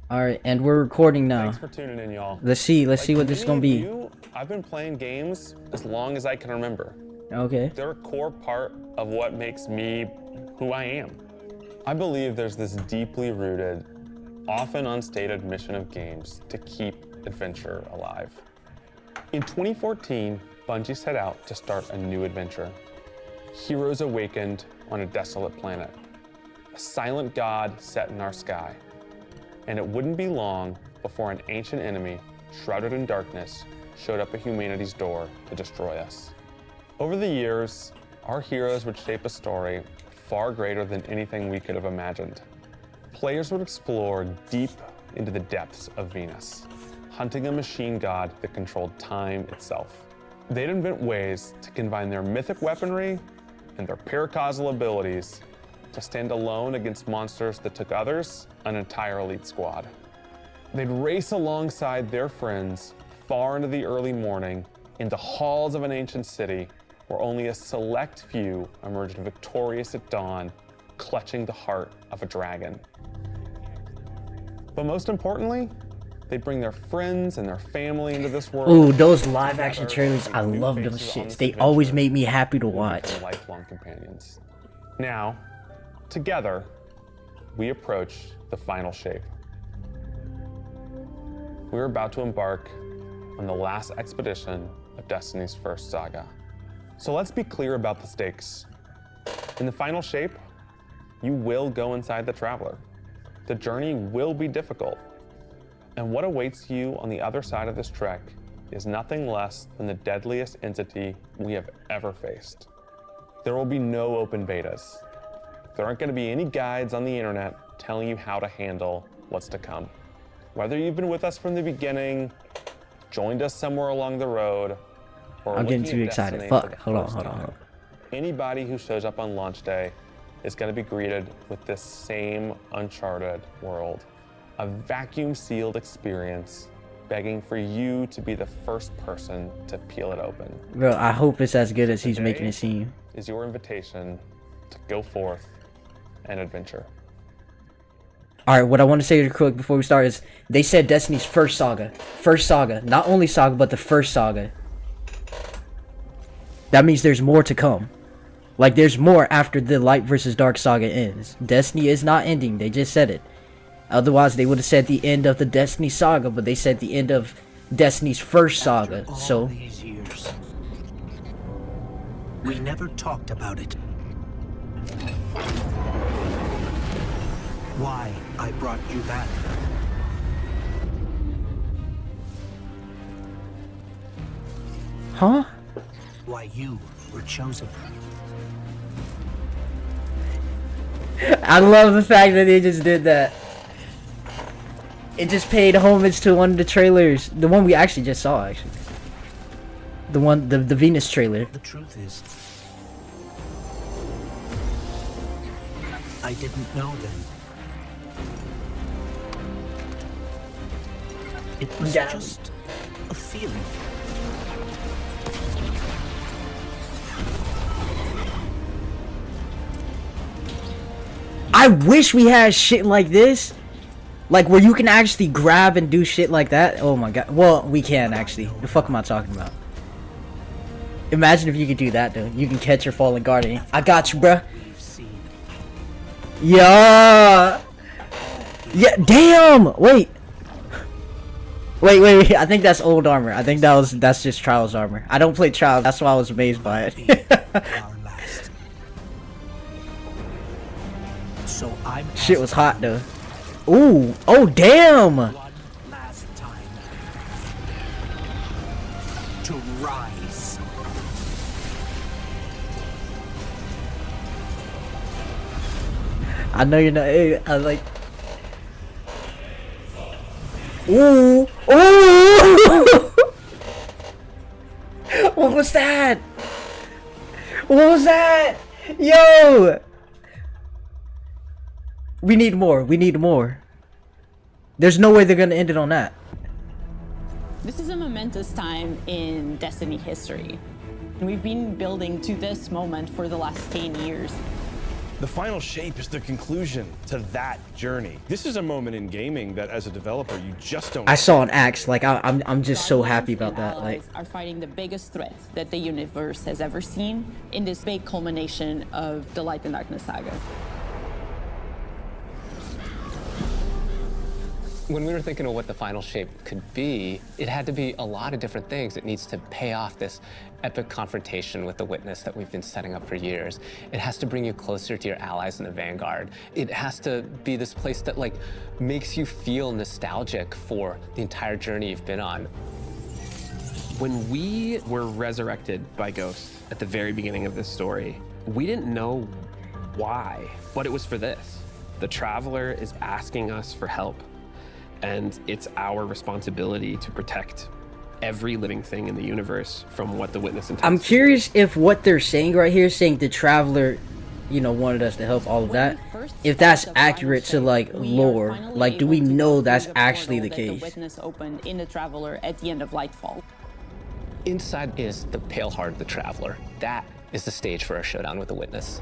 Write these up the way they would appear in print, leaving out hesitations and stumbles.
All right, and we're recording now. Thanks for tuning in, y'all. Let's see what this is gonna be. I've been playing games as long as I can remember. Okay. They're a core part of what makes me who I am. I believe there's this deeply rooted, often unstated mission of games to keep adventure alive. In 2014, Bungie set out to start a new adventure. Heroes awakened on a desolate planet. A silent god set in our sky. And it wouldn't be long before an ancient enemy, shrouded in darkness, showed up at humanity's door to destroy us. Over the years, our heroes would shape a story far greater than anything we could have imagined. Players would explore deep into the depths of Venus, hunting a machine god that controlled time itself. They'd invent ways to combine their mythic weaponry and their paracausal abilities to stand alone against monsters that took others, an entire elite squad. They'd race alongside their friends far into the early morning into halls of an ancient city where only a select few emerged victorious at dawn, clutching the heart of a dragon. But most importantly, they'd bring their friends and their family into this world. Ooh, those live action trailers, I love those shits. They always make me happy to watch. Lifelong companions. Now, together, we approach the final shape. We're about to embark on the last expedition of Destiny's first saga. So let's be clear about the stakes. In the final shape, you will go inside the Traveler. The journey will be difficult. And what awaits you on the other side of this trek is nothing less than the deadliest entity we have ever faced. There will be no open betas. There aren't going to be any guides on the internet telling you how to handle what's to come. Whether you've been with us from the beginning, joined us somewhere along the road, or I'm getting too excited. Fuck. Hold on. Anybody who shows up on launch day is going to be greeted with this same uncharted world. A vacuum-sealed experience begging for you to be the first person to peel it open. Bro, I hope it's as good as he's making it seem. Is your invitation to go forth and adventure. Alright, what I want to say real quick before we start is, they said Destiny's first saga. First saga. Not only saga, but the first saga. That means there's more to come. Like, there's more after the Light versus Dark saga ends. Destiny is not ending, they just said it. Otherwise, they would have said the end of the Destiny saga, but they said the end of Destiny's first saga, After so... all these years, we never talked about it. Why I brought you back. Huh? Why you were chosen. I love the fact that they just did that. It just paid homage to one of the trailers. The one we actually just saw, actually. The Venus trailer. The truth is, I didn't know then. It was Yeah. just a feeling. I wish we had shit like this. Like, where you can actually grab and do shit like that. Oh my god. Well, we can, actually. The fuck am I talking about? Imagine if you could do that, dude. You can catch your fallen guardian. I got you, bruh. We've seen. Yeah. Yeah, damn! Wait. Wait. I think that's old armor. I think that's just Trials armor. I don't play Trials. That's why I was amazed by it. Our last. So I'm Shit was hot, though. Ooh. Oh, damn! one last time to rise. I know you're not. I like. Ooh! Ooh! What was that? What was that? Yo! We need more. We need more. There's no way they're gonna end it on that. This is a momentous time in Destiny history. And we've been building to this moment for the last 10 years. The final shape is the conclusion to that journey. This is a moment in gaming that, as a developer, you just don't. I saw an axe. Like I'm just so happy about that. Like, Allies are fighting the biggest threat that the universe has ever seen in this big culmination of the Light and Darkness saga. When we were thinking of what the final shape could be, it had to be a lot of different things. It needs to pay off this epic confrontation with the Witness that we've been setting up for years. It has to bring you closer to your allies in the Vanguard. It has to be this place that like makes you feel nostalgic for the entire journey you've been on. When we were resurrected by Ghost at the very beginning of this story, we didn't know why, but it was for this. The Traveler is asking us for help. And it's our responsibility to protect every living thing in the universe from what the Witness intends. I'm curious if what they're saying right here, saying the Traveler, you know, wanted us to help all of that, if that's accurate to like lore. Like, do we know that's actually the case? The Witness opened in the Traveler at the end of Lightfall. Inside is the pale heart of the Traveler. That is the stage for our showdown with the Witness.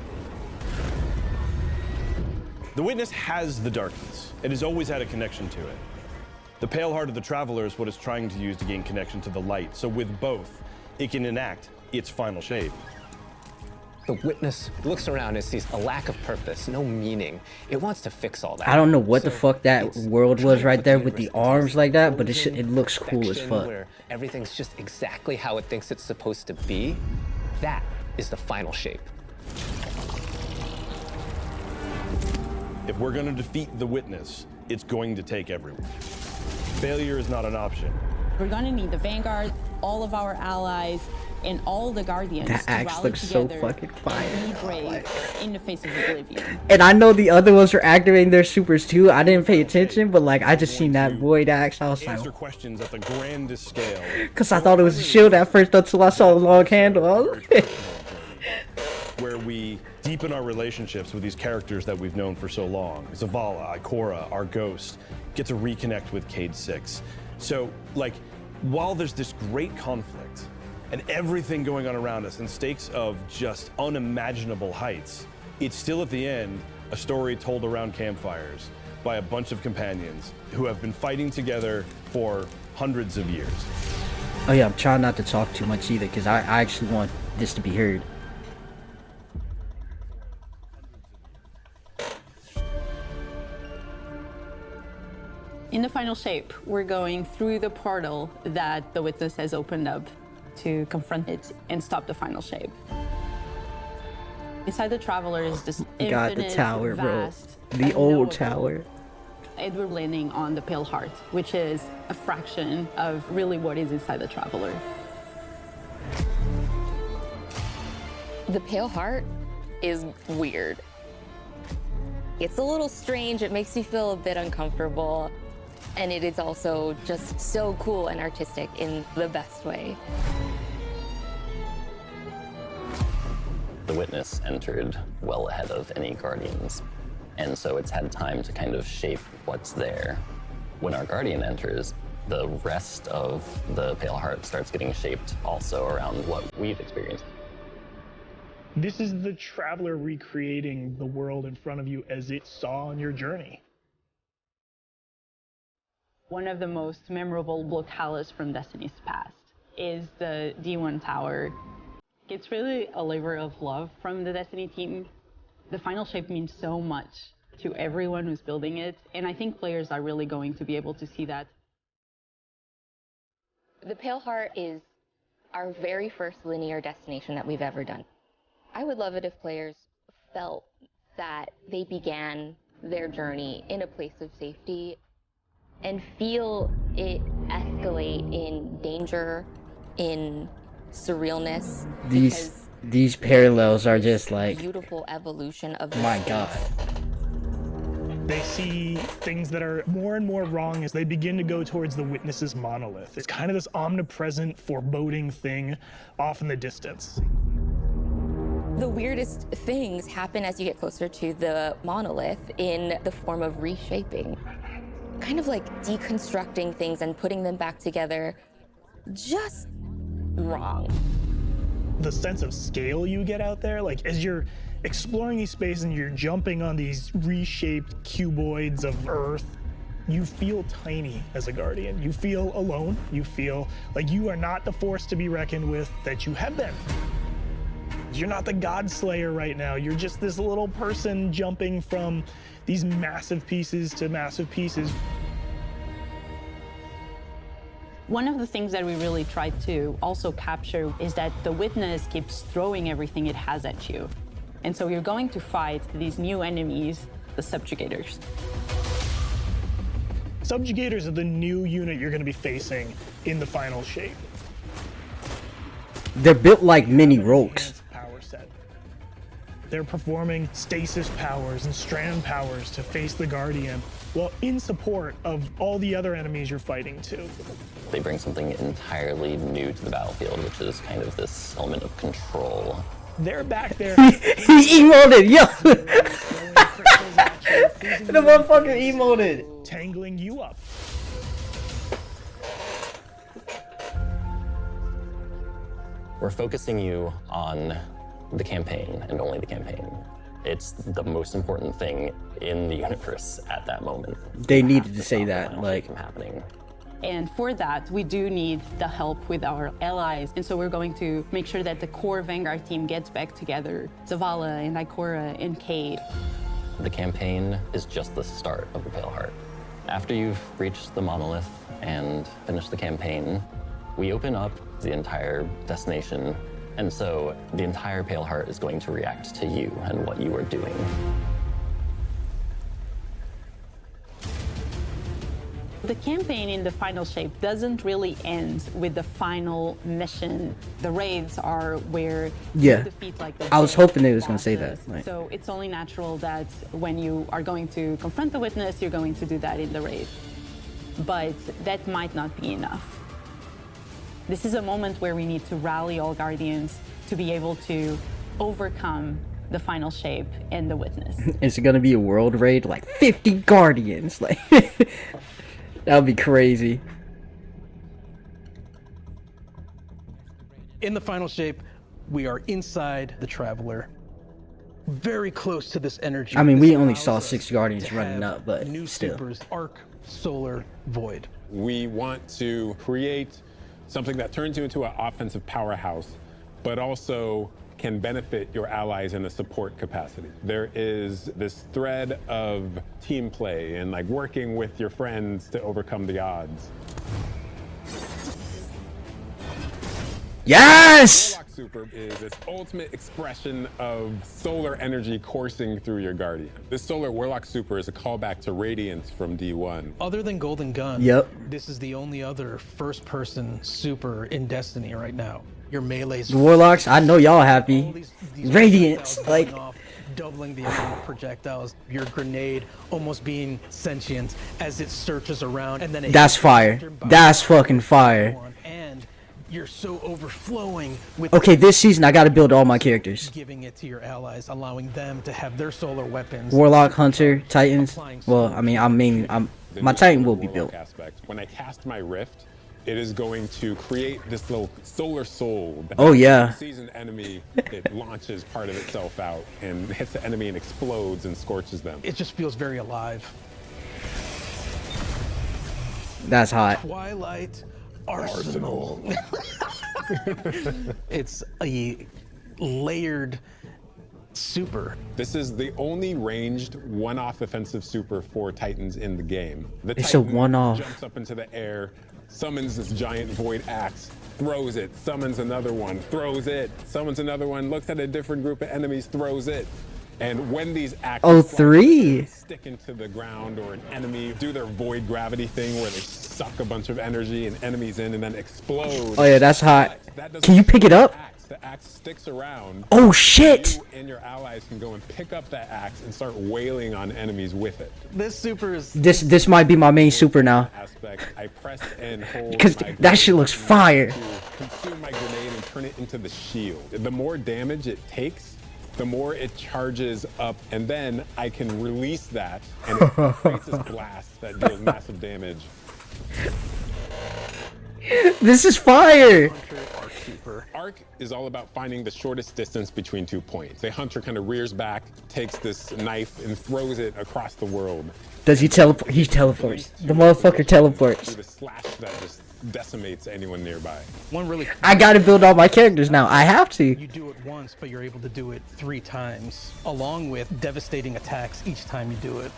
The Witness has the darkness. It has always had a connection to it. The pale heart of the Traveler is what it's trying to use to gain connection to the light. So with both, it can enact its final shape. The Witness looks around and sees a lack of purpose, no meaning. It wants to fix all that. I don't know what the fuck that it's world trying was to right put there the with the universe into arms this like that, but it frozen looks cool as perfection fuck. Where everything's just exactly how it thinks it's supposed to be. That is the final shape. If we're going to defeat the Witness, it's going to take everyone. Failure is not an option. We're gonna need the Vanguard, all of our allies, and all the Guardians That to axe rally looks so together fucking fire. and be brave in the face of oblivion. And I know the other ones are activating their supers too. I didn't pay attention, but like I just seen that void axe. I was Answer like, questions at the grandest scale. because I thought it was a shield at first until I saw the long handle. I was like, Where we deepen our relationships with these characters that we've known for so long. Zavala, Ikora, our Ghost, get to reconnect with Cayde 6. So, like, while there's this great conflict and everything going on around us and stakes of just unimaginable heights, it's still at the end a story told around campfires by a bunch of companions who have been fighting together for hundreds of years. oh yeah, I'm trying not to talk too much either, because I actually want this to be heard. In the final shape, we're going through the portal that the Witness has opened up to confront it and stop the final shape. Inside the Traveler is this God, the infinite, tower, bro. vast, The old unknowable. tower. And we're landing on the Pale Heart, which is a fraction of really what is inside the Traveler. The Pale Heart is weird. It's a little strange. It makes you feel a bit uncomfortable. And it is also just so cool and artistic in the best way. The Witness entered well ahead of any Guardians, and so it's had time to kind of shape what's there. When our Guardian enters, the rest of the Pale Heart starts getting shaped also around what we've experienced. This is the Traveler recreating the world in front of you as it saw on your journey. One of the most memorable locales from Destiny's past is the D1 Tower. It's really a labor of love from the Destiny team. The final shape means so much to everyone who's building it, and I think players are really going to be able to see that. The Pale Heart is our very first linear destination that we've ever done. I would love it if players felt that they began their journey in a place of safety and feel it escalate in danger, in surrealness. These parallels are just like, beautiful evolution of my God. They see things that are more and more wrong as they begin to go towards the Witness's monolith. It's kind of this omnipresent, foreboding thing off in the distance. The weirdest things happen as you get closer to the monolith in the form of reshaping. Kind of like deconstructing things and putting them back together just wrong. The sense of scale you get out there, like as you're exploring these spaces and you're jumping on these reshaped cuboids of Earth, you feel tiny as a Guardian. You feel alone. You feel like you are not the force to be reckoned with that you have been. You're not the God Slayer right now. You're just this little person jumping from these massive pieces to massive pieces. One of the things that we really tried to also capture is that the Witness keeps throwing everything it has at you. And so you're going to fight these new enemies, the Subjugators. Subjugators are the new unit you're going to be facing in the final shape. They're built like mini rogues. Power set. They're performing stasis powers and strand powers to face the Guardian, well, in support of all the other enemies you're fighting too. They bring something entirely new to the battlefield, which is kind of this element of control. They're back there. He emoted, yo! The motherfucker emoted. Tangling you up. We're focusing you on the campaign and only the campaign. It's the most important thing in the universe at that moment. They needed to say that, like, from happening. And for that, we do need the help with our allies. And so we're going to make sure that the core Vanguard team gets back together. Zavala and Ikora and Cayde. The campaign is just the start of the Pale Heart. After you've reached the monolith and finished the campaign, we open up the entire destination, and so the entire Pale Heart is going to react to you and what you are doing. The campaign in the final shape doesn't really end with the final mission. The raids are where yeah. you defeat like the I was hoping they was going to say that. Like. So it's only natural that when you are going to confront the Witness, you're going to do that in the raid. But that might not be enough. This is a moment where we need to rally all Guardians to be able to overcome the final shape and the Witness. It's going to be a world raid, like 50 Guardians. Like, that would be crazy. In the final shape, we are inside the Traveler. Very close to this energy. I mean, we only saw 6 Guardians running up, but new still. supers, Arc, Solar, Void. We want to create something that turns you into an offensive powerhouse, but also can benefit your allies in a support capacity. There is this thread of team play and like working with your friends to overcome the odds. Yes! Warlock Super is this ultimate expression of solar energy coursing through your Guardian. This Solar Warlock Super is a callback to Radiance from D1. Other than Golden Gun, yep. This is the only other first-person super in Destiny right now. Your melee's the Warlocks, I know y'all happy. These Radiance, like off, doubling the amount of projectiles. Your grenade almost being sentient as it searches around, and then it that's fire. That's fucking fire. And you're so overflowing with. Okay, this season I got to build all my characters. Giving it to your allies, allowing them to have their solar weapons. Warlock, Hunter, Titans. Well, I mean, my Titan will be built. Aspect. When I cast my Rift, it is going to create this little solar soul. Oh yeah. Sees an enemy, it launches part of itself out and hits the enemy and explodes and scorches them. It just feels very alive. That's hot. Twilight Arsenal. It's a layered super. This is the only ranged one-off offensive super for Titans in the game. The it's Titan a one-off. Jumps up into the air, summons this giant void axe, throws it, summons another one, throws it, summons another one, looks at a different group of enemies, throws it. And when these axes stick into the ground or an enemy do their void gravity thing where they suck a bunch of energy and enemies in and then explode. Oh yeah, that's hot. Can you pick it up? The axe sticks around. Oh shit! You and your allies can go and pick up that axe and start wailing on enemies with it. This super is. This might be my main super now. Aspect, I press and hold because that shit looks fire. Consume my grenade and turn it into the shield. The more damage it takes, the more it charges up, and then I can release that, and it creates this blast that deals massive damage. This is fire! Keeper. Arc is all about finding the shortest distance between 2 points. The hunter kind of rears back, takes this knife, and throws it across the world. Does he teleport? He teleports. The motherfucker teleports. With a slash that just decimates anyone nearby. One really. I gotta build all my characters now. I have to. You do it once, but you're able to do it 3 times, along with devastating attacks each time you do it.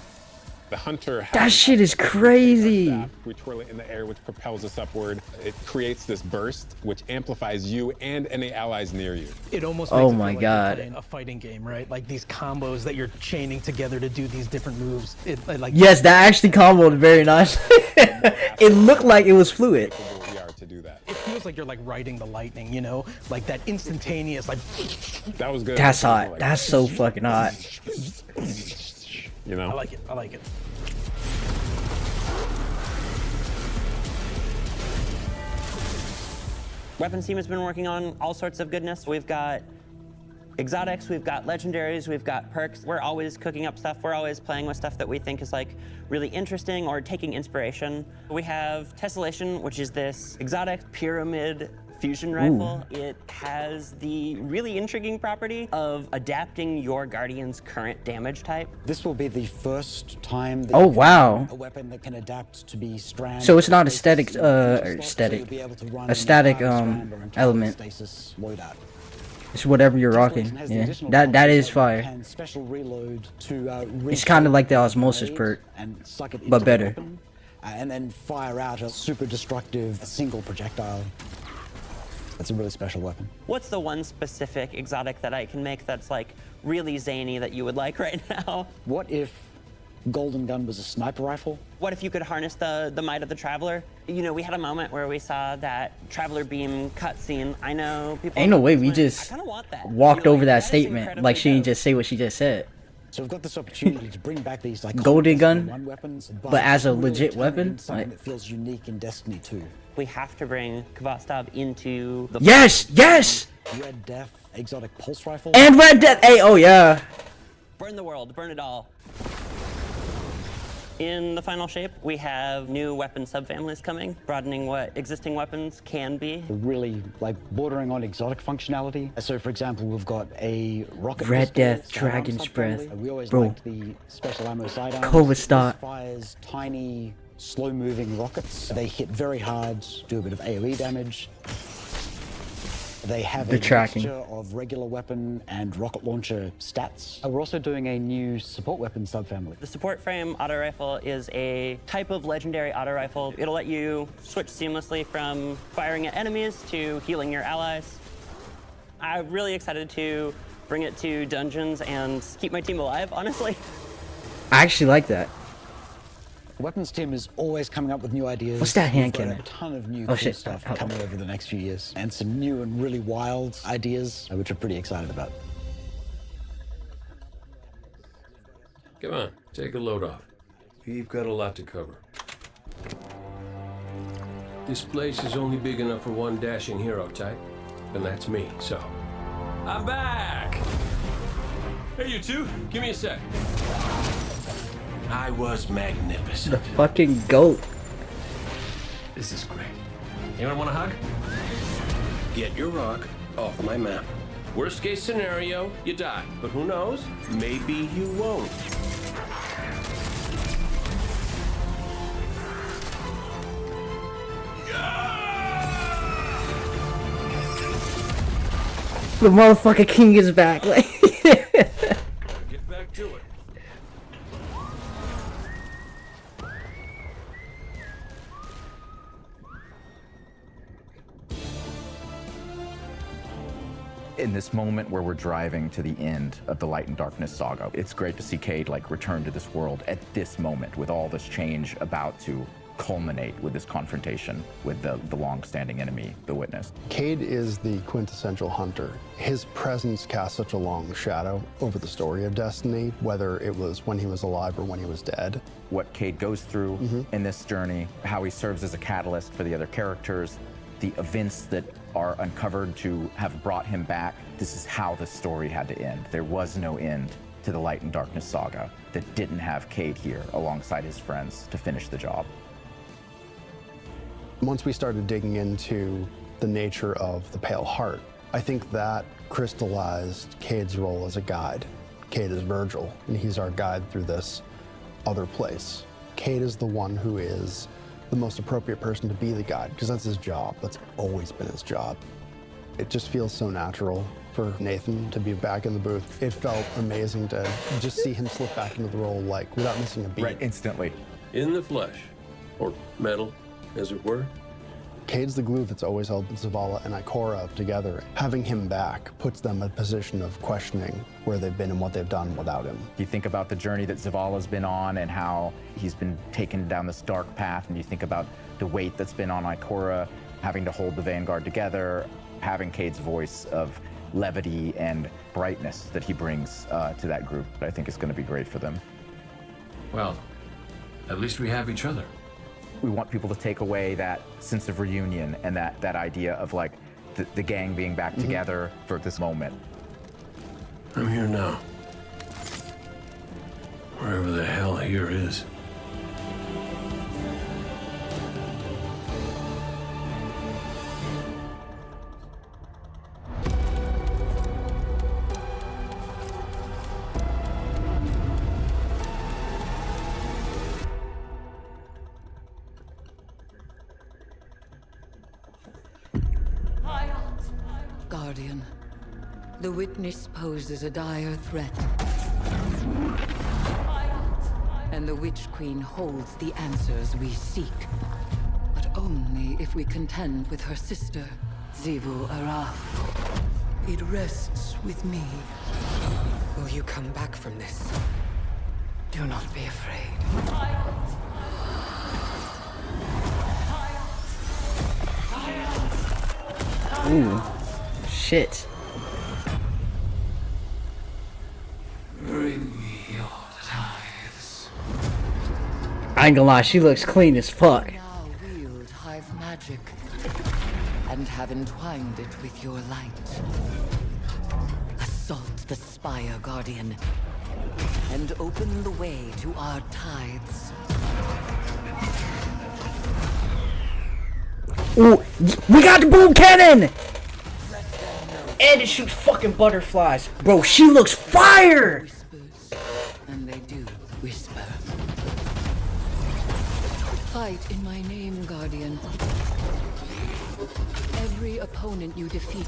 The hunter has That shit is crazy. We twirl it in the air, which propels us upward. It creates this burst, which amplifies you and any allies near you. It almost Oh makes it my feel like God. you're playing a fighting game, right? Like these combos that you're chaining together to do these different moves. Like Yes, that actually comboed very nice. It looked like it was fluid. We are to do that. It feels like you're like riding the lightning, you know, like that instantaneous, like. That was good. That's hot. That's so fucking hot. You know. I like it. I like it. Weapons team has been working on all sorts of goodness. We've got exotics, we've got legendaries, we've got perks. We're always cooking up stuff. We're always playing with stuff that we think is like really interesting or taking inspiration. We have Tessellation, which is this exotic pyramid fusion rifle. It has the really intriguing property of adapting your Guardian's current damage type. This will be the first time that Oh, you can wow. run a weapon that can adapt to be strand. So it's not a static, So you'll static, be able to run a static an entire strand or entire element. stasis loadout. It's whatever you're rocking. Has the Yeah, additional that is function fire. that can special reload to, It's kind of like the recharge osmosis grenade perk, and suck it into but the better. weapon, and then fire out a super destructive single projectile. It's a really special weapon. What's the one specific exotic that I can make that's like really zany that you would like right now? What if Golden Gun was a sniper rifle? What if you could harness the might of the Traveler? You know, we had a moment where we saw that Traveler beam cutscene. I know people. Ain't no way we went, just I kinda want that. walked You're over like, that is statement incredibly like she didn't dope. just say what she just said. So we've got this opportunity to bring back these like Golden Gun, one weapons, but as a really legit turn it weapon? into something Like- that feels unique in Destiny 2. We have to bring Kvotov into the Yes, yes! Red Death exotic pulse rifle. And Red Death, hey, oh yeah. Burn the world, burn it all. In the final shape, we have new weapon subfamilies coming, broadening what existing weapons can be. Really like bordering on exotic functionality. So for example, we've got a rocket Red pistol, Death, sidearm Dragon's subfamily. Breath. We always Bro. liked the special ammo sidearms. Kovastat. This fires tiny, slow-moving rockets. They hit very hard, do a bit of AoE damage. They have The a tracking. mixture of regular weapon and rocket launcher stats. We're also doing a new support weapon subfamily. The support frame auto rifle is a type of legendary auto rifle. It'll let you switch seamlessly from firing at enemies to healing your allies. I'm really excited to bring it to dungeons and keep my team alive, honestly. I actually like that. The weapons team is always coming up with new ideas. What's that hand We've got cannon? a ton of new Oh, cool shit. stuff Oh. coming over the next few years, and some new and really wild ideas, which we're pretty excited about. Come on, take a load off. We've got a lot to cover. This place is only big enough for one dashing hero type, and that's me, so. I'm back! Hey, you two, give me a sec. I was magnificent. The fucking goat. This is great. Anyone want a hug? Get your rock off my map. Worst case scenario, you die. But who knows? Maybe you won't. The motherfucking king is back. Like, Get back to it. In this moment where we're driving to the end of the Light and Darkness saga, it's great to see Cayde like return to this world at this moment with all this change about to culminate with this confrontation with the long-standing enemy, the Witness. Cayde is the quintessential hunter. His presence casts such a long shadow over the story of Destiny, whether it was when he was alive or when he was dead. What Cayde goes through in this journey, how he serves as a catalyst for the other characters, the events that are uncovered to have brought him back. This is how the story had to end. There was no end to the Light and Darkness saga that didn't have Cayde here alongside his friends to finish the job. Once we started digging into the nature of the Pale Heart. I think that crystallized Cade's role as a guide. Cade is Virgil, and he's our guide through this other place. Cade is the one who is the most appropriate person to be the guide, because that's his job. That's always been his job. It just feels so natural for Nathan to be back in the booth. It felt amazing to just see him slip back into the role, like, without missing a beat. Right, instantly. In the flesh, or metal, as it were. Cade's the glue that's always held Zavala and Ikora together. Having him back puts them in a position of questioning where they've been and what they've done without him. You think about the journey that Zavala's been on and how he's been taken down this dark path, and you think about the weight that's been on Ikora, having to hold the Vanguard together, having Cade's voice of levity and brightness that he brings to that group, I think is going to be great for them. Well, at least we have each other. We want people to take away that sense of reunion and that idea of like the gang being back together for this moment. I'm here now. Wherever the hell here is. Guardian, the Witness poses a dire threat. And the Witch Queen holds the answers we seek. But only if we contend with her sister, Xivu Arath. It rests with me. Will you come back from this? Do not be afraid. Ooh. Shit. Bring me your tithes. I ain't gonna lie, she looks clean as fuck. Now wield Hive magic and have entwined it with your light. Assault the Spire, Guardian, and open the way to our tides. Ooh, we got the boom cannon! And it shoots fucking butterflies. Bro, she looks fire! And they do whisper. Fight in my name, Guardian. Every opponent you defeat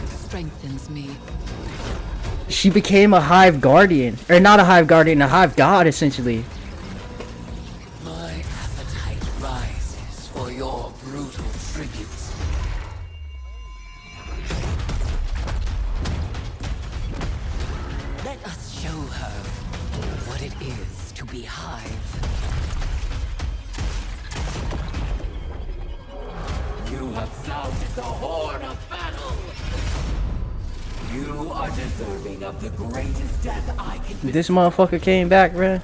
strengthens me. She became a Hive Guardian. Or not a Hive Guardian, a Hive God, essentially. My appetite rises for your brutal tribute. Let us show her what it is to be Hive. You have sounded the horn of battle. You are deserving of the greatest death I can. This motherfucker came back, bruh.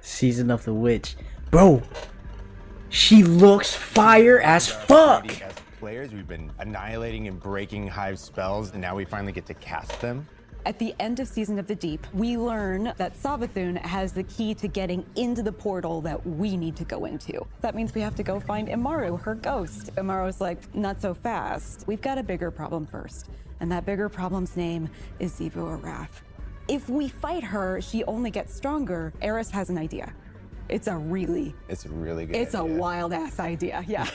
Season of the Witch. Bro, she looks fire as fuck. As players, we've been annihilating and breaking Hive spells, and now we finally get to cast them. At the end of Season of the Deep, we learn that Savathun has the key to getting into the portal that we need to go into. That means we have to go find Imaru, her ghost. Imaru's like, not so fast. We've got a bigger problem first. And that bigger problem's name is Xivu Arath. If we fight her, she only gets stronger. Eris has an idea. It's a really good It's idea. a wild ass idea, yeah.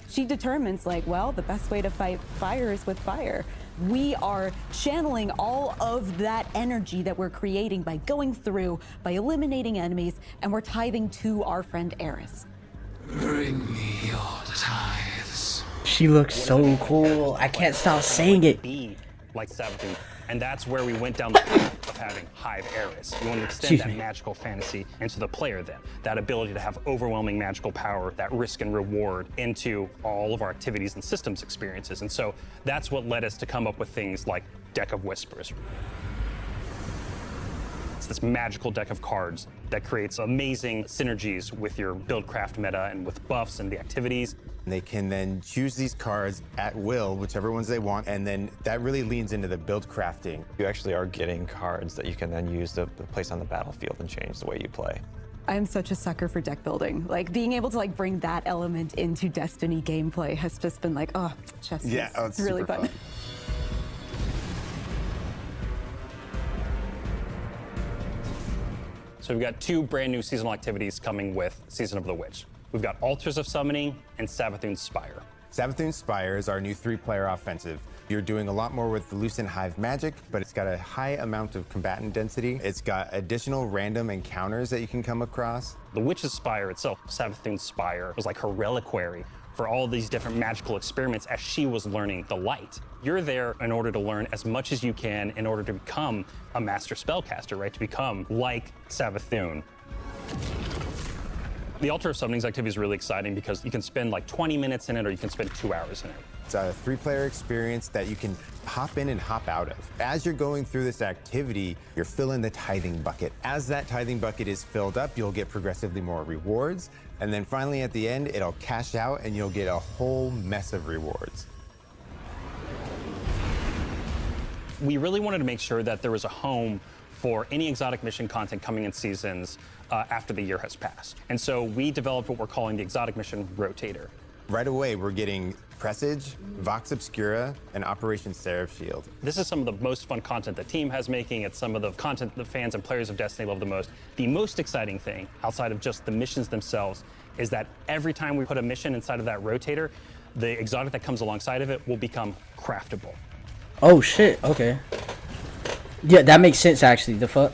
She determines like, well, the best way to fight fire is with fire. We are channeling all of that energy that we're creating by going through, by eliminating enemies, and we're tithing to our friend Eris. Bring me your tithes. She looks so cool. I can't stop saying it. Be like Savathun. And that's where we went down the path of having Hive Eris. We want to extend Excuse that me. magical fantasy into the player then. That ability to have overwhelming magical power, that risk and reward into all of our activities and systems experiences. And so that's what led us to come up with things like Deck of Whispers. It's this magical deck of cards that creates amazing synergies with your buildcraft meta and with buffs and the activities. They can then choose these cards at will, whichever ones they want, and then that really leans into the build crafting. You actually are getting cards that you can then use to place on the battlefield and change the way you play. I'm such a sucker for deck building. Like being able to like bring that element into Destiny gameplay has just been like, oh, chess. Yeah, oh, it's really super fun. So we've got 2 brand new seasonal activities coming with Season of the Witch. We've got Altars of Summoning and Savathun's Spire. Savathun's Spire is our new 3-player offensive. You're doing a lot more with the Lucent Hive magic, but it's got a high amount of combatant density. It's got additional random encounters that you can come across. The Witch's Spire itself, Savathun's Spire, was like her reliquary for all these different magical experiments as she was learning the light. You're there in order to learn as much as you can in order to become a master spellcaster, right? To become like Savathun. The Altar of Summoning's activity is really exciting because you can spend like 20 minutes in it or you can spend 2 hours in it. It's a 3-player experience that you can hop in and hop out of. As you're going through this activity, you're filling the tithing bucket. As that tithing bucket is filled up, you'll get progressively more rewards. And then finally at the end, it'll cash out and you'll get a whole mess of rewards. We really wanted to make sure that there was a home for any exotic mission content coming in seasons after the year has passed. And so we developed what we're calling the Exotic Mission Rotator. Right away, we're getting Presage, Vox Obscura, and Operation Seraph Shield. This is some of the most fun content the team has making. It's some of the content the fans and players of Destiny love the most. The most exciting thing, outside of just the missions themselves, is that every time we put a mission inside of that rotator, the exotic that comes alongside of it will become craftable. Oh shit, okay. Yeah, that makes sense actually, the fuck?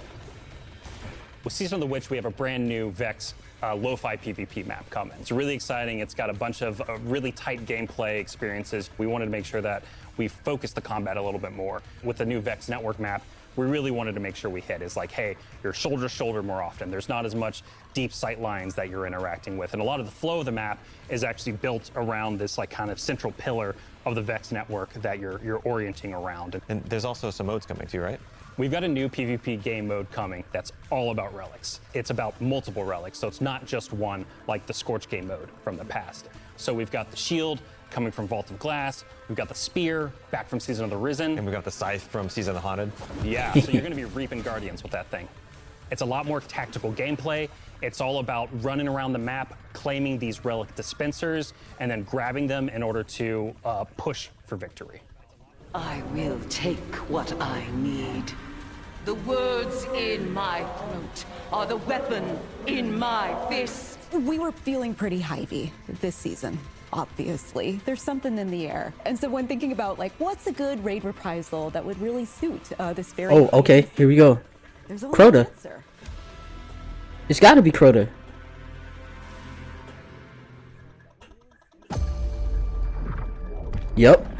With Season of the Witch, we have a brand new Vex lo-fi PvP map coming. It's really exciting. It's got a bunch of really tight gameplay experiences. We wanted to make sure that we focused the combat a little bit more. With the new Vex network map, we really wanted to make sure we hit is like, hey, you're shoulder to shoulder more often. There's not as much deep sight lines that you're interacting with. And a lot of the flow of the map is actually built around this like kind of central pillar of the Vex network that you're orienting around. And there's also some modes coming too, right? We've got a new PvP game mode coming that's all about relics. It's about multiple relics, so it's not just one like the Scorch game mode from the past. So we've got the shield coming from Vault of Glass, we've got the spear back from Season of the Risen. And we've got the scythe from Season of the Haunted. Yeah, so you're gonna be reaping Guardians with that thing. It's a lot more tactical gameplay. It's all about running around the map, claiming these relic dispensers, and then grabbing them in order to push for victory. I will take what I need. The words in my throat are the weapon in my fist. We were feeling pretty Hivey this season, obviously. There's something in the air. And so when thinking about like, what's a good raid reprisal that would really suit this very... Oh, okay, here we go. There's a little Crota. answer. It's gotta be Crota. Yep.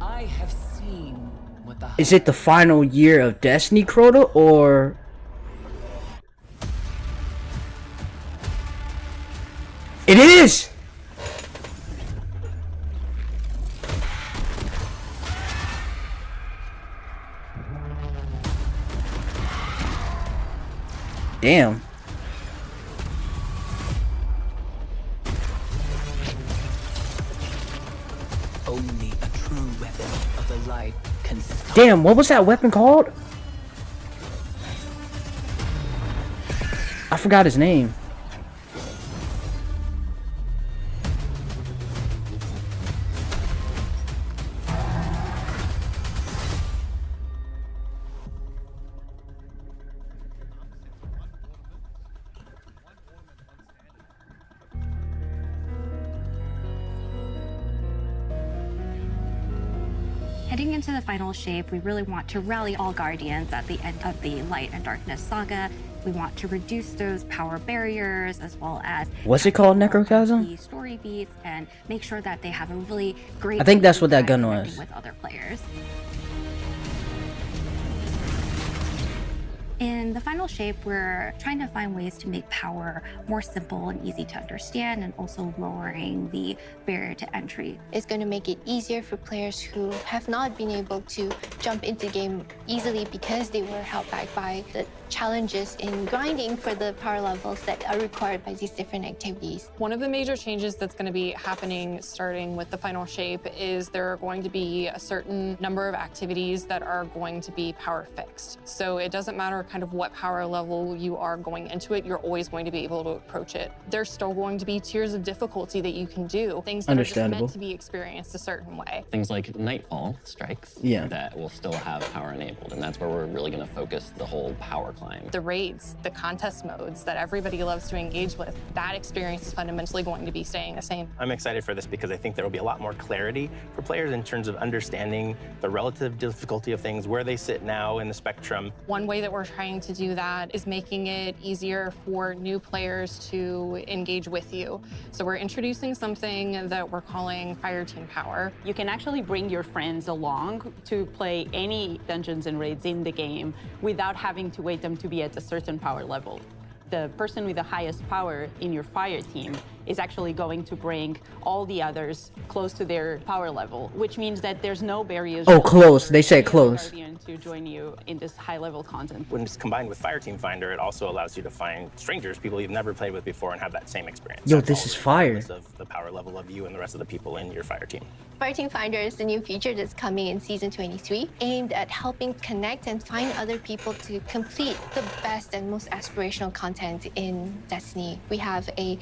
I have seen what the... Is it the final year of Destiny Crota, or... It is! Damn. Only a true weapon of the light can stop. Damn, what was that weapon called? I forgot his name. Heading into the final shape, we really want to rally all Guardians at the end of the Light and Darkness saga. We want to reduce those power barriers as well as... What's it called, Necrochasm? ...the story beats and make sure that they have a really great... I think that's what that gun was. ...with other players. In the final shape, we're trying to find ways to make power more simple and easy to understand, and also lowering the barrier to entry. It's going to make it easier for players who have not been able to jump into the game easily because they were held back by the challenges in grinding for the power levels that are required by these different activities. One of the major changes that's going to be happening starting with the final shape is there are going to be a certain number of activities that are going to be power fixed. So it doesn't matter kind of what power level you are going into it, you're always going to be able to approach it. There's still going to be tiers of difficulty that you can do, things that are just meant to be experienced a certain way. Things like Nightfall strikes that will still have power enabled, and that's where we're really going to focus the whole power climb. The raids, the contest modes that everybody loves to engage with, that experience is fundamentally going to be staying the same. I'm excited for this because I think there will be a lot more clarity for players in terms of understanding the relative difficulty of things, where they sit now in the spectrum. One way that we're trying to do that is making it easier for new players to engage with you. So we're introducing something that we're calling Fireteam Power. You can actually bring your friends along to play any dungeons and raids in the game without having to wait them to be at a certain power level. The person with the highest power in your fire team is actually going to bring all the others close to their power level, which means that there's no barriers. Oh, close. They said close. To join you in this high-level content. When it's combined with Fireteam Finder, it also allows you to find strangers, people you've never played with before, and have that same experience. Yo, this is fire. Of the power level of you and the rest of the people in your fire team. Fireteam Finder is the new feature that's coming in Season 23, aimed at helping connect and find other people to complete the best and most aspirational content in Destiny. We have a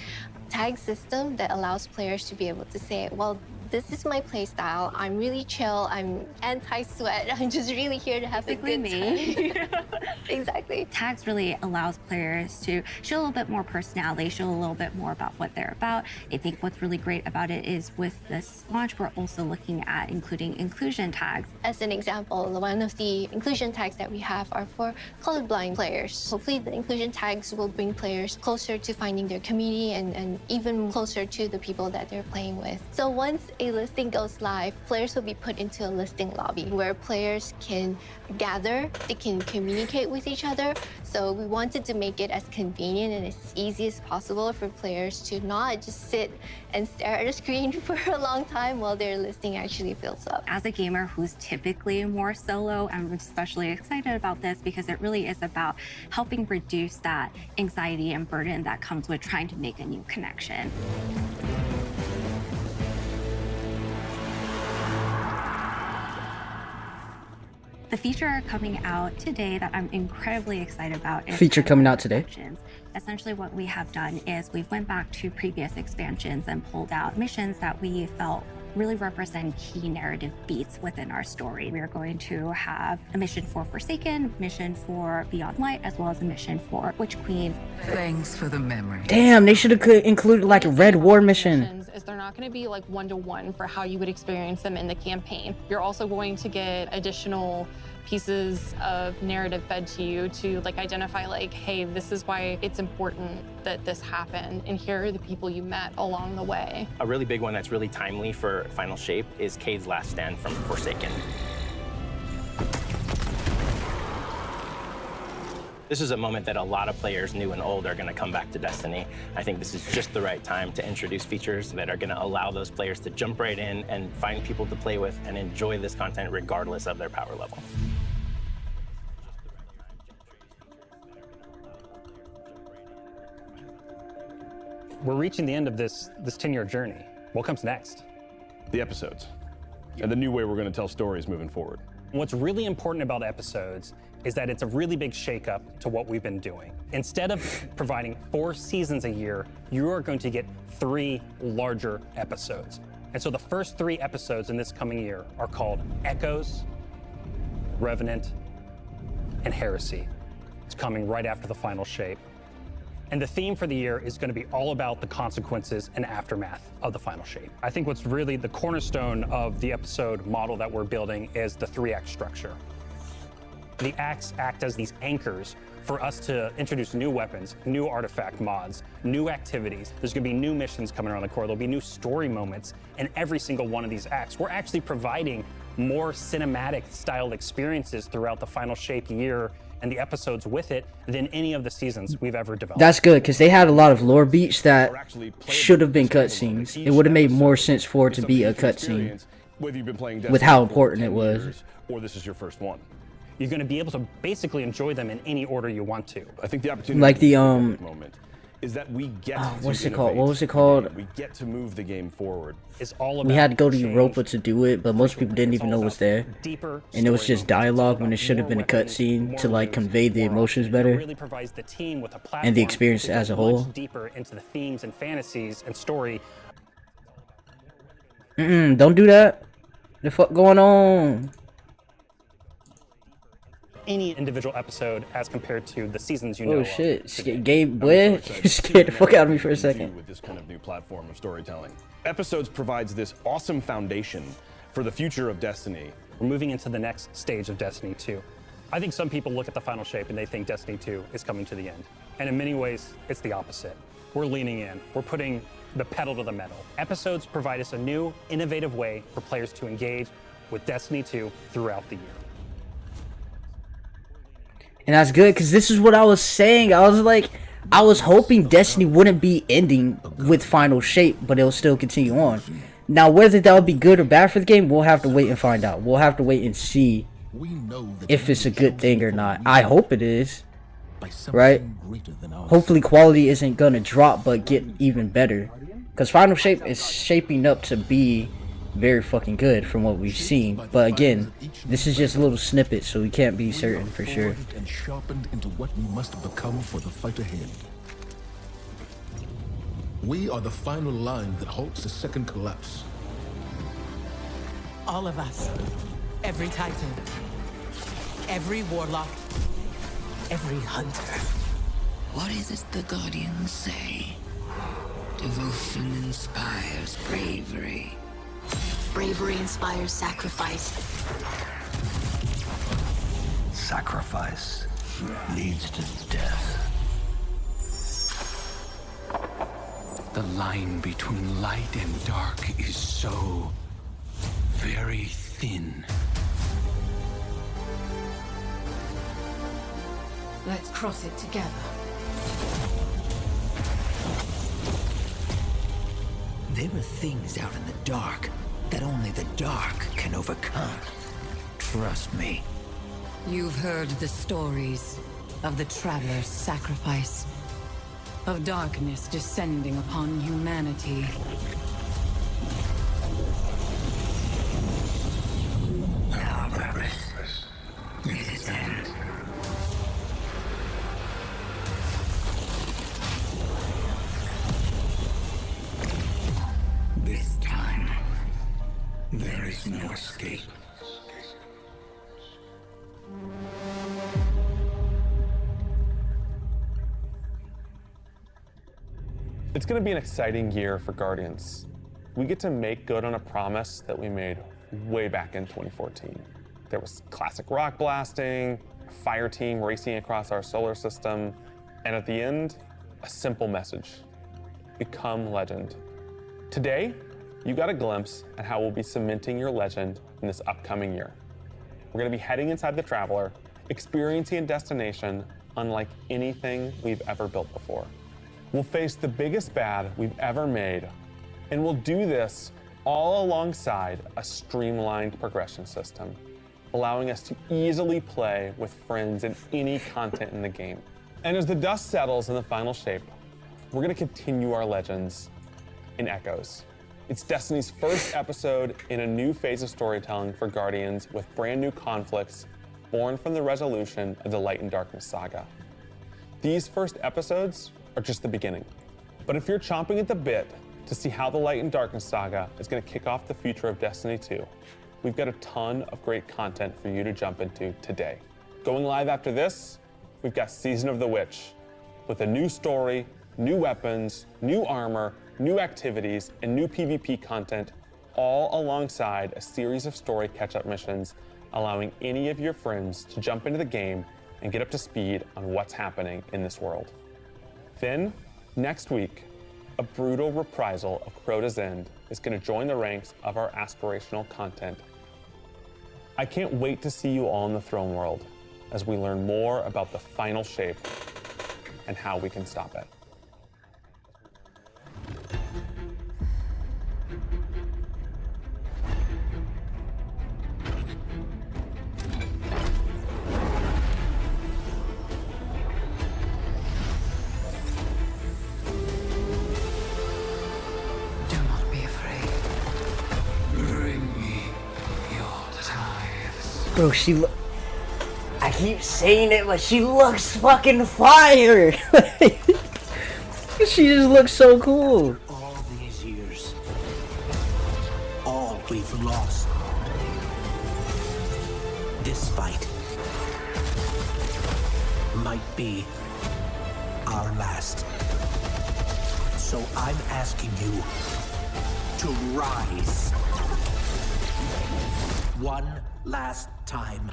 tag system that allows players to be able to say, well, this is my playstyle. I'm really chill. I'm anti-sweat. I'm just really here to have a good time. Exactly. Tags really allows players to show a little bit more personality, show a little bit more about what they're about. I think what's really great about it is with this launch, we're also looking at including inclusion tags. As an example, one of the inclusion tags that we have are for colorblind players. Hopefully the inclusion tags will bring players closer to finding their community and even closer to the people that they're playing with. So once a listing goes live, players will be put into a listing lobby where players can gather, they can communicate with each other. So we wanted to make it as convenient and as easy as possible for players to not just sit and stare at a screen for a long time while their listing actually fills up. As a gamer who's typically more solo, I'm especially excited about this because it really is about helping reduce that anxiety and burden that comes with trying to make a new connection. The feature coming out today that I'm incredibly excited about is Feature coming out today. Essentially what we have done is we've went back to previous expansions and pulled out missions that we felt really represent key narrative beats within our story. We are going to have a mission for Forsaken, mission for Beyond Light, as well as a mission for Witch Queen. Thanks for the memory. Damn, they should have included like a Red War mission. Is they're not going to be like one-to-one for how you would experience them in the campaign. You're also going to get additional pieces of narrative fed to you to like identify like, hey, this is why it's important that this happened, and here are the people you met along the way. A really big one that's really timely for Final Shape is Cayde's last stand from Forsaken. This is a moment that a lot of players, new and old, are going to come back to Destiny. I think this is just the right time to introduce features that are going to allow those players to jump right in and find people to play with and enjoy this content regardless of their power level. We're reaching the end of this 10-year journey. What comes next? The episodes, and the new way we're going to tell stories moving forward. What's really important about episodes is that it's a really big shakeup to what we've been doing. Instead of providing 4 seasons a year, you are going to get 3 larger episodes. And so the first 3 episodes in this coming year are called Echoes, Revenant, and Heresy. It's coming right after the Final Shape. And the theme for the year is going to be all about the consequences and aftermath of the Final Shape. I think what's really the cornerstone of the episode model that we're building is the 3-act structure. The acts act as these anchors for us to introduce new weapons, new artifact mods, new activities. There's going to be new missions coming around the corner. There'll be new story moments in every single one of these acts. We're actually providing more cinematic styled experiences throughout the Final Shape year and the episodes with it than any of the seasons we've ever developed. That's good, because they had a lot of lore beats that should have been cutscenes. It would have made more sense for it to be a cutscene Whether you've been playing with how important it was. Or this is your first one. You're going to be able to basically enjoy them in any order you want to. I think the opportunity like the moment is that we get what's to it called? innovate What was it the called? game. We get to move the game forward. It's all about We had to go to change. Europa to do it, but most people didn't even know it was there. And it was just dialogue when it should have been a cutscene to like convey the emotions better really provides the team with a platform and the experience to go as a whole. much deeper into the themes and fantasies and story. Don't do that. The fuck going on? Any individual episode as compared to the seasons you know. Oh shit, Gabe, boy, you scared the fuck out of me for a second. With this kind of new platform of storytelling. Episodes provides this awesome foundation for the future of Destiny. We're moving into the next stage of Destiny 2. I think some people look at the final shape and they think Destiny 2 is coming to the end. And in many ways, it's the opposite. We're leaning in. We're putting the pedal to the metal. Episodes provide us a new, innovative way for players to engage with Destiny 2 throughout the year. And that's good, because this is what I was saying. I was hoping Destiny wouldn't be ending with final shape, but it'll still continue on. Now, whether that would be good or bad for the game, we'll have to wait and find out. We'll have to wait and see if it's a good thing or not. I hope it is, right? Hopefully quality isn't gonna drop, but get even better. Because final shape is shaping up to be very fucking good from what we've seen. But again, this is just a little snippet, so we can't be certain for sure. And sharpened into what we must become for the fight ahead. We are the final line that halts the second collapse. All of us. Every Titan. Every Warlock. Every Hunter. What is it the Guardians say? Devotion inspires bravery. Bravery inspires sacrifice. Sacrifice leads to death. The line between light and dark is so very thin. Let's cross it together. There are things out in the dark that only the dark can overcome. Trust me. You've heard the stories of the Traveler's sacrifice, of darkness descending upon humanity. Our purpose is its end. This time, there is no escape. It's going to be an exciting year for Guardians. We get to make good on a promise that we made way back in 2014. There was classic rock blasting, a fire team racing across our solar system, and at the end, a simple message: become legend. Today, you got a glimpse at how we'll be cementing your legend in this upcoming year. We're going to be heading inside the Traveler, experiencing a destination unlike anything we've ever built before. We'll face the biggest bad we've ever made, and we'll do this all alongside a streamlined progression system, allowing us to easily play with friends in any content in the game. And as the dust settles in the final shape, we're going to continue our legends in Echoes. It's Destiny's first episode in a new phase of storytelling for Guardians, with brand new conflicts born from the resolution of the Light and Darkness saga. These first episodes are just the beginning. But if you're chomping at the bit to see how the Light and Darkness saga is going to kick off the future of Destiny 2, we've got a ton of great content for you to jump into today. Going live after this, we've got Season of the Witch, with a new story, new weapons, new armor, new activities, and new PvP content, all alongside a series of story catch-up missions, allowing any of your friends to jump into the game and get up to speed on what's happening in this world. Then, next week, a brutal reprisal of Crota's End is going to join the ranks of our aspirational content. I can't wait to see you all in the Throne World as we learn more about the final shape and how we can stop it. Bro, I keep saying it, but she looks fucking fire. She just looks so cool. All these years, all we've lost. This fight might be our last. So I'm asking you to rise. One last time.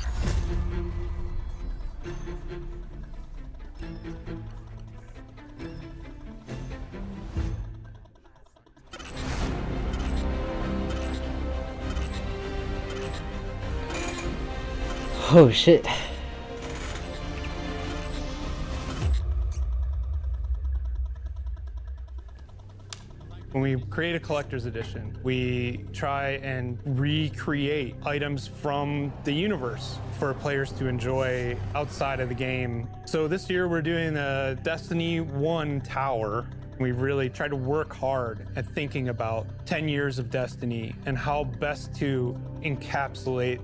Oh shit. When we create a collector's edition, we try and recreate items from the universe for players to enjoy outside of the game. So this year we're doing a Destiny 1 tower. We really try to work hard at thinking about 10 years of Destiny and how best to encapsulate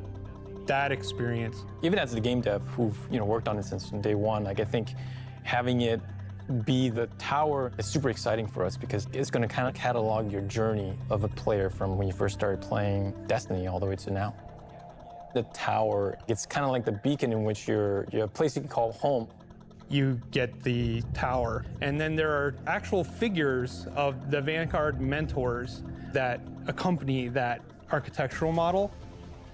that experience. Even as the game dev who've worked on it since day one, like I think having it be the tower is super exciting for us because it's going to kind of catalog your journey of a player from when you first started playing Destiny all the way to now. The tower, it's kind of like the beacon in which you're a place you can call home. You get the tower, and then there are actual figures of the Vanguard mentors that accompany that architectural model.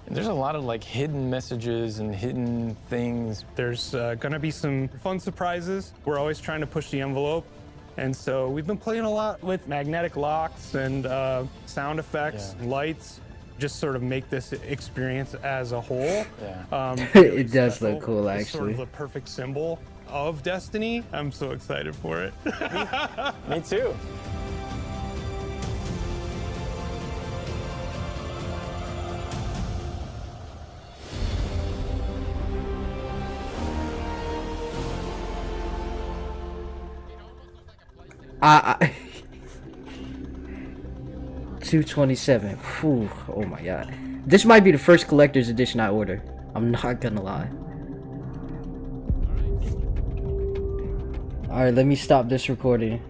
And there's a lot of like hidden messages and hidden things. There's gonna be some fun surprises. We're always trying to push the envelope. And so we've been playing a lot with magnetic locks and sound effects, lights, just sort of make this experience as a whole. Really It does special. look cool, It's sort actually. of the perfect symbol of Destiny. I'm so excited for it. Me too. I 227. Whew. Oh my god. This might be the first collector's edition I order. I'm not gonna lie. Alright, let me stop this recording.